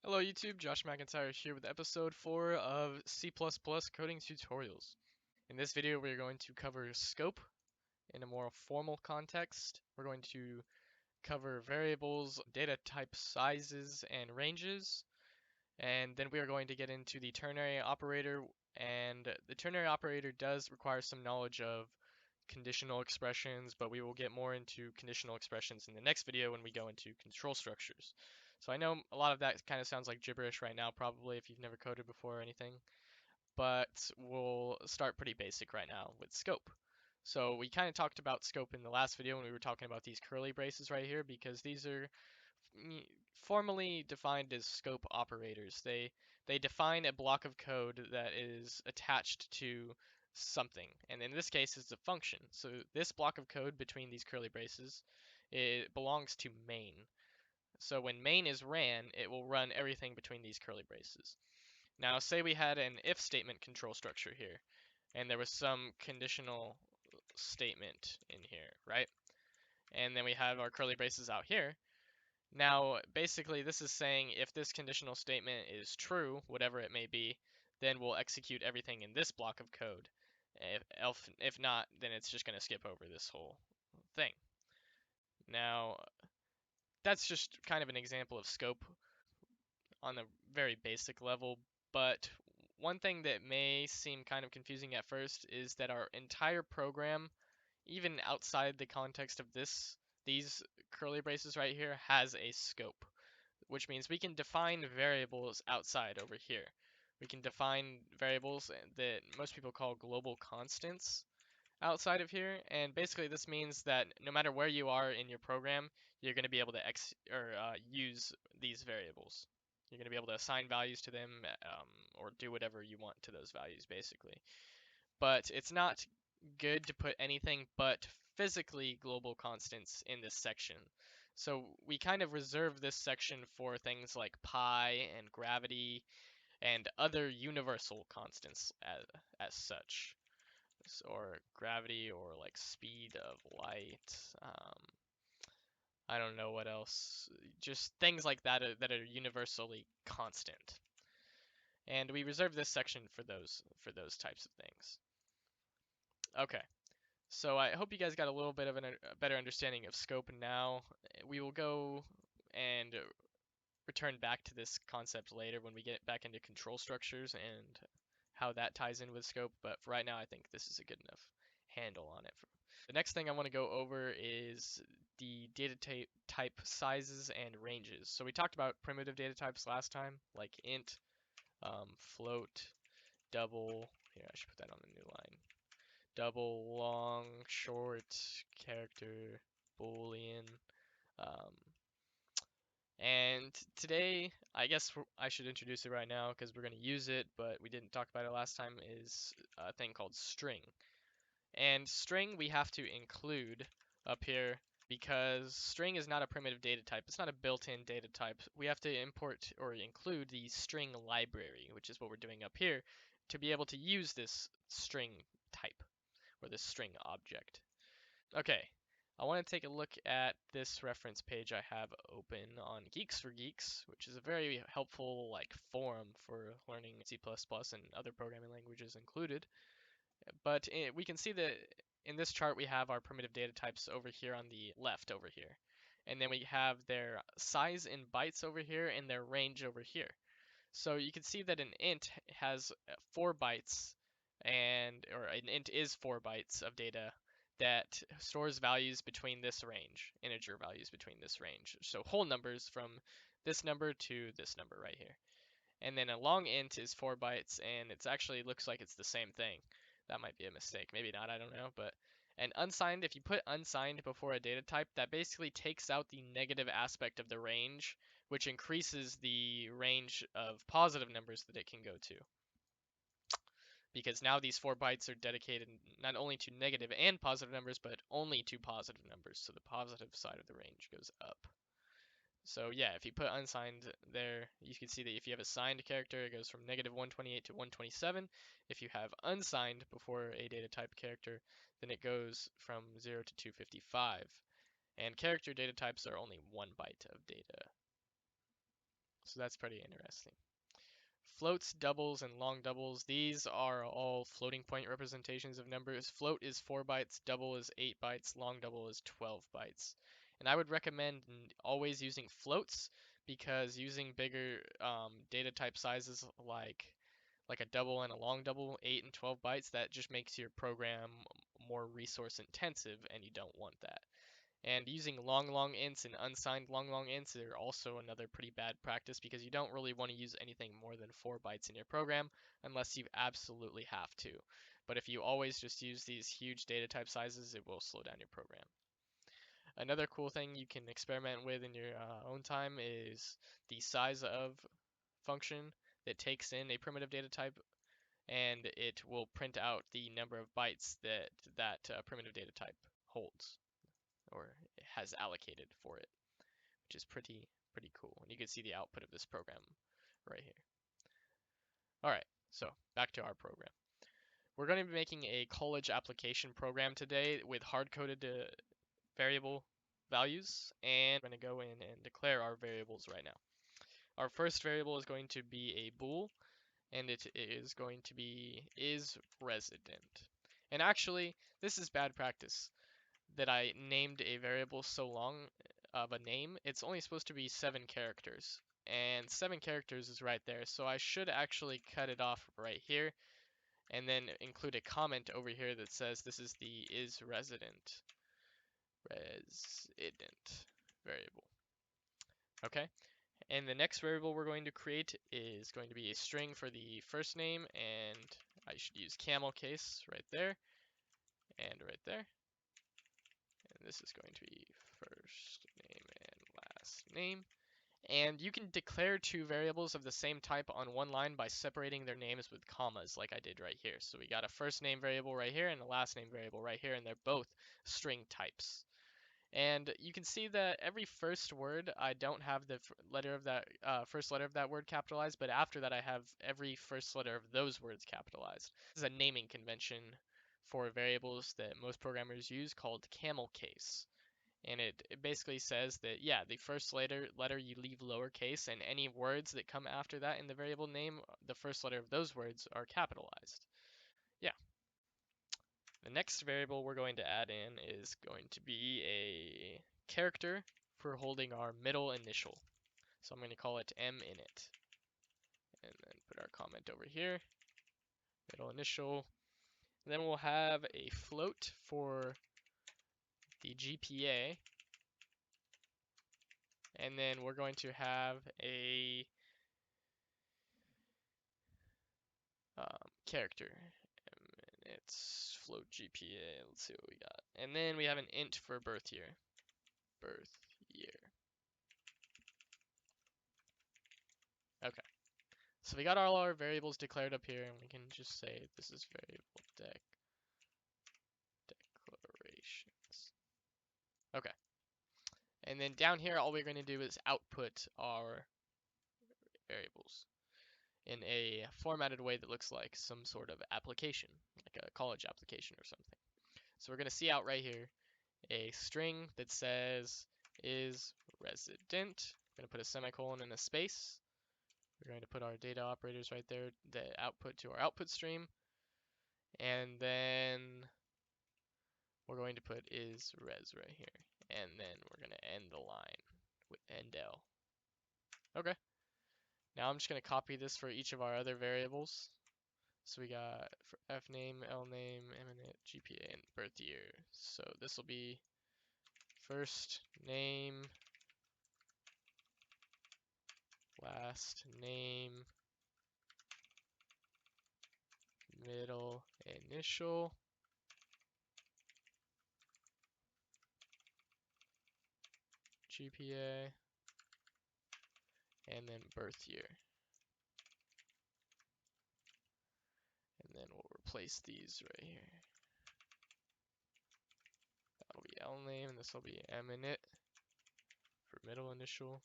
Hello YouTube, Josh McIntyre here with episode 4 of C++ coding tutorials. In this video we're going to cover scope in a more formal context. We're going to cover variables, data type sizes and ranges, and then we are going to get into the ternary operator, and the ternary operator does require some knowledge of conditional expressions, but we will get more into conditional expressions in the next video when we go into control structures. So I know a lot of that kind of sounds like gibberish right now, probably if you've never coded before or anything, but we'll start pretty basic right now with scope. So we kind of talked about scope in the last video when we were talking about these curly braces right here, because these are formally defined as scope operators. They define a block of code that is attached to something, and in this case it's a function. So this block of code between these curly braces, it belongs to main. So when main is ran, it will run everything between these curly braces. Now say we had an if statement control structure here, and there was some conditional statement in here, right? And then we have our curly braces out here. Now, basically, this is saying if this conditional statement is true, whatever it may be, then we'll execute everything in this block of code. If not, then it's just going to skip over this whole thing. Now, that's just kind of an example of scope on a very basic level, but one thing that may seem kind of confusing at first is that our entire program, even outside the context of these curly braces right here, has a scope, which means we can define variables outside over here. We can define variables that most people call global constants outside of here, and basically this means that no matter where you are in your program, you're going to be able to use these variables. You're going to be able to assign values to them, or do whatever you want to those values, basically. But it's not good to put anything but physically global constants in this section. So we kind of reserve this section for things like pi and gravity and other universal constants as such, or gravity, or like speed of light. I don't know what else. Just things like that are universally constant. And we reserve this section for those types of things. Okay. So I hope you guys got a little bit of a better understanding of scope now. We will go and return back to this concept later when we get back into control structures and how that ties in with scope, but for right now I think this is a good enough handle on it. The next thing I want to go over is the data type sizes and ranges. So we talked about primitive data types last time, like int, float, double. Here, I should put that on the new line. Double, long, short, character, boolean. Um, and today, I guess I should introduce it right now because we're going to use it, but we didn't talk about it last time, is a thing called string. And string we have to include up here because string is not a primitive data type. It's not a built-in data type. We have to import or include the string library, which is what we're doing up here, to be able to use this string type or this string object. Okay, I want to take a look at this reference page I have open on Geeks for Geeks, which is a very helpful like forum for learning C++ and other programming languages included. But we can see that in this chart we have our primitive data types over here on the left over here. And then we have their size in bytes over here and their range over here. So you can see that an int has 4 bytes, or an int is 4 bytes of data that stores values between this range, integer values between this range. So whole numbers from this number to this number right here. And then a long int is 4 bytes, and it actually looks like it's the same thing. That might be a mistake, maybe not, I don't know. But an unsigned, if you put unsigned before a data type, that basically takes out the negative aspect of the range, which increases the range of positive numbers that it can go to. Because now these 4 bytes are dedicated not only to negative and positive numbers, but only to positive numbers. So the positive side of the range goes up. So yeah, if you put unsigned there, you can see that if you have a signed character, it goes from negative 128 to 127. If you have unsigned before a data type character, then it goes from 0 to 255. And character data types are only 1 byte of data. So that's pretty interesting. Floats, doubles, and long doubles, these are all floating point representations of numbers. Float is 4 bytes, double is 8 bytes, long double is 12 bytes. And I would recommend always using floats because using bigger data type sizes like a double and a long double, 8 and 12 bytes, that just makes your program more resource intensive, and you don't want that. And using long ints and unsigned long ints are also another pretty bad practice because you don't really want to use anything more than 4 bytes in your program unless you absolutely have to. But if you always just use these huge data type sizes, it will slow down your program. Another cool thing you can experiment with in your own time is the size of function that takes in a primitive data type, and it will print out the number of bytes that primitive data type holds or has allocated for it, which is pretty cool. And you can see the output of this program right here. All right, so back to our program. We're going to be making a college application program today with hard-coded variable values, and we're going to go in and declare our variables right now. Our first variable is going to be a bool, and it is going to be is resident. And actually, this is bad practice that I named a variable so long of a name. It's only supposed to be 7 characters, and 7 characters is right there, so I should actually cut it off right here and then include a comment over here that says this is the is resident variable. Okay, and the next variable we're going to create is going to be a string for the first name, and I should use camel case right there and right there. And this is going to be first name and last name. And you can declare 2 variables of the same type on one line by separating their names with commas like I did right here. So we got a first name variable right here and a last name variable right here, and they're both string types. And you can see that every first word, I don't have the letter of that first letter of that word capitalized, but after that I have every first letter of those words capitalized. This is a naming convention for variables that most programmers use called camel case. And it basically says that, yeah, the first letter you leave lowercase, and any words that come after that in the variable name, the first letter of those words are capitalized. Yeah. The next variable we're going to add in is going to be a character for holding our middle initial. So I'm going to call it minit. And then put our comment over here, middle initial. And then we'll have a float for the GPA. And then we're going to have a character. And it's float GPA. Let's see what we got. And then we have an int for birth year. Birth year. Okay. So we got all our variables declared up here, and we can just say this is variable declarations. Okay. And then down here, all we're going to do is output our variables in a formatted way that looks like some sort of application, like a college application or something. So we're going to see out right here a string that says is resident. We're going to put a semicolon and a space. We're going to put our data operators right there, the output to our output stream. And then we're going to put is res right here. And then we're going to end the line with endl. Okay. Now I'm just going to copy this for each of our other variables. So we got for f name, l name, minute, GPA, and birth year. So this will be first name, last name, middle initial, GPA, and then birth year. And then we'll replace these right here. That'll be L name, and this will be minute for middle initial,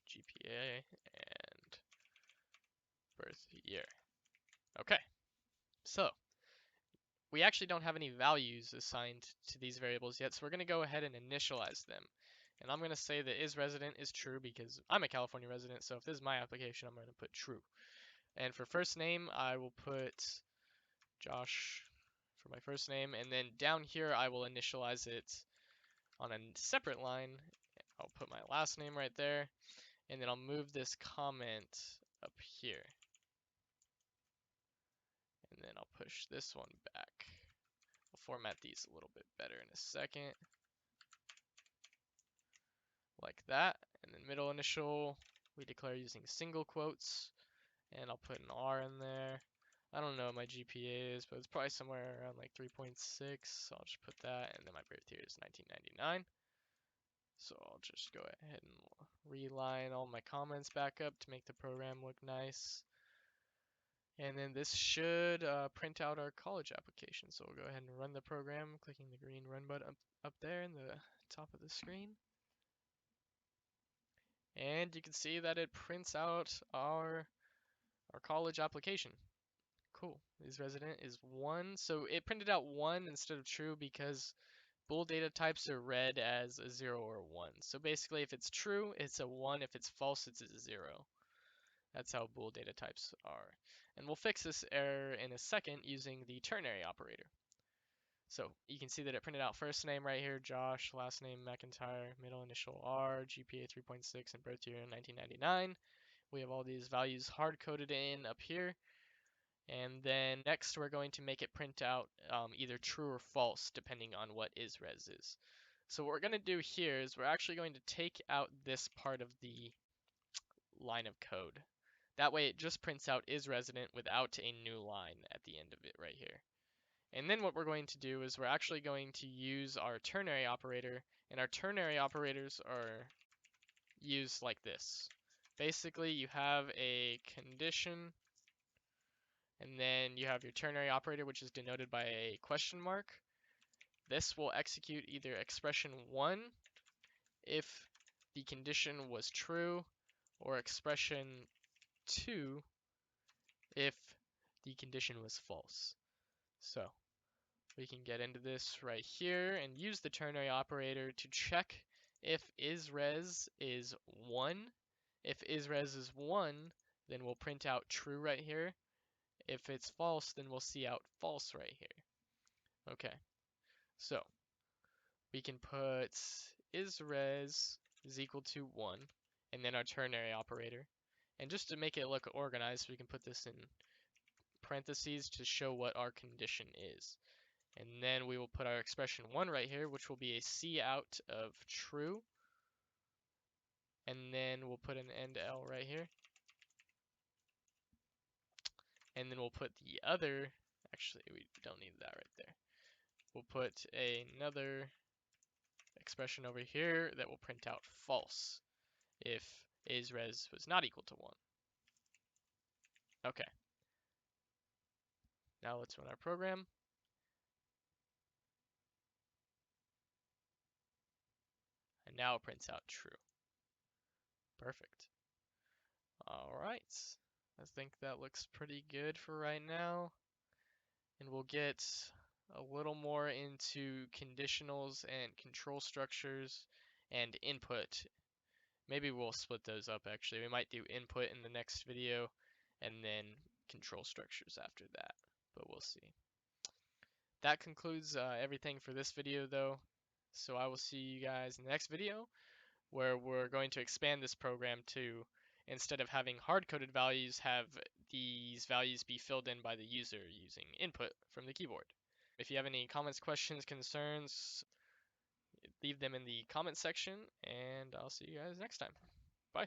GPA, and birth year. Okay, so we actually don't have any values assigned to these variables yet, so we're going to go ahead and initialize them. And I'm going to say that is resident is true because I'm a California resident, so if this is my application, I'm going to put true. And for first name, I will put Josh for my first name, and then down here I will initialize it on a separate line. I'll put my last name right there, and then I'll move this comment up here. And then I'll push this one back. I'll format these a little bit better in a second. Like that. And then middle initial, we declare using single quotes. And I'll put an R in there. I don't know what my GPA is, but it's probably somewhere around like 3.6. So I'll just put that. And then my birth year is 1999. So I'll just go ahead and reline all my comments back up to make the program look nice. And then this should print out our college application. So we'll go ahead and run the program, clicking the green run button up there in the top of the screen. And you can see that it prints out our college application. Cool. Is resident is 1. So it printed out 1 instead of true because bool data types are read as a 0 or a 1. So basically if it's true, it's a 1. If it's false, it's a 0. That's how bool data types are. And we'll fix this error in a second using the ternary operator. So you can see that it printed out first name right here, Josh, last name McIntyre, middle initial R, GPA 3.6, and birth year 1999. We have all these values hard-coded in up here. And then next we're going to make it print out either true or false depending on what isres is. So what we're going to do here is we're actually going to take out this part of the line of code. That way it just prints out is resident without a new line at the end of it right here. And then what we're going to do is we're actually going to use our ternary operator, and our ternary operators are used like this. Basically, you have a condition, and then you have your ternary operator, which is denoted by a question mark. This will execute either expression 1 if the condition was true, or expression 2 if the condition was false. So we can get into this right here and use the ternary operator to check if isres is 1. If isres is 1, then we'll print out true right here. If it's false, then we'll see out false right here. Okay, so we can put isres is equal to 1, and then our ternary operator. And just to make it look organized, we can put this in parentheses to show what our condition is. And then we will put our expression 1 right here, which will be a C out of true. And then we'll put an end L right here. And then we'll put the other, actually we don't need that right there. We'll put another expression over here that will print out false if isres was not equal to 1. Okay. Now let's run our program. And now it prints out true. Perfect. All right. I think that looks pretty good for right now. And we'll get a little more into conditionals and control structures and input. Maybe we'll split those up actually. We might do input in the next video and then control structures after that, but we'll see. That concludes everything for this video though. So I will see you guys in the next video where we're going to expand this program to, instead of having hard-coded values, have these values be filled in by the user using input from the keyboard. If you have any comments, questions, concerns, leave them in the comment section, and I'll see you guys next time. Bye.